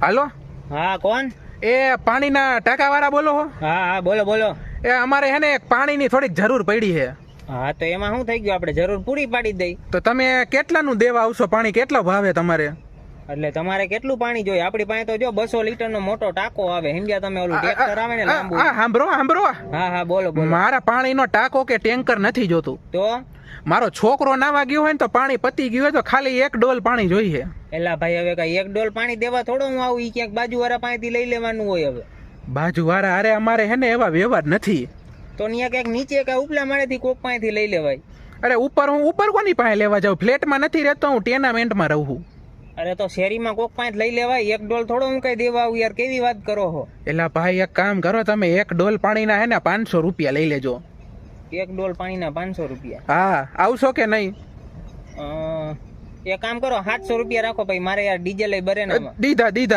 હાલો. હા કોણ? એ પાણીના ટાંકાવાળા બોલો હો? હા હા બોલો બોલો. એ અમારે હે ને એક પાણીની થોડીક જરૂર પડી છે. હા તો એમાં શું થઈ ગયું, આપણે જરૂર પૂરી પાડી દઈ. તો તમે કેટલાનું દેવા આવશો? પાણી કેટલો ભાવે તમારે? એટલે તમારે કેટલું પાણી જોઈએ? આપણી પાસે તો જો 200 લીટરનો મોટો ટાંકો આવે. સમજ્યા તમે? ઓલું ટ્રેક્ટર આવે ને લાંબુ. સાંભળો. હા હા બોલો બોલો. મારા પાણીનો ટાંકો કે ટેન્કર નથી જોતું. તો મારો છોકરો નાવા ગયો હોય ને તો પાણી પતી ગયું હોય તો ખાલી 1 ડોલ પાણી જોઈએ. એલા ભાઈ હવે કઈ 1 ડોલ પાણી દેવા થોડો હું આવું? ઈ ક્યાંક બાજુવાળા પાસેથી લઈ લેવાનું હોય. હવે બાજુવાળા અરે અમારે હે ને એવા વ્યવહાર નથી. તો ત્યાં ક્યાંક નીચે કે ઉપલા માળેથી કોક પાસેથી લઈ લેવાય. અરે હું ઉપર કોની પાસે લેવા જાઉં? ફ્લેટમાં નથી રહેતો હું, ટેનામેન્ટમાં રહું છું. અરે તો શેરીમાં કોક પાસે લઈ લેવાય. 1 ડોલ થોડો હું કઈ દેવા આવું યાર? કેવી વાત કરો છો? એલા ભાઈ એક કામ કરો તમે, 1 ડોલ પાણીના હે ને 500 રૂપિયા લઈ લેજો. 1 ડોલ પાણીના 500 રૂપિયા? હા, આવશો કે નહીં? એક કામ કરો, 700 રૂપિયા રાખો ભાઈ. મારે યાર ડીઝલ બરે ને. દીધા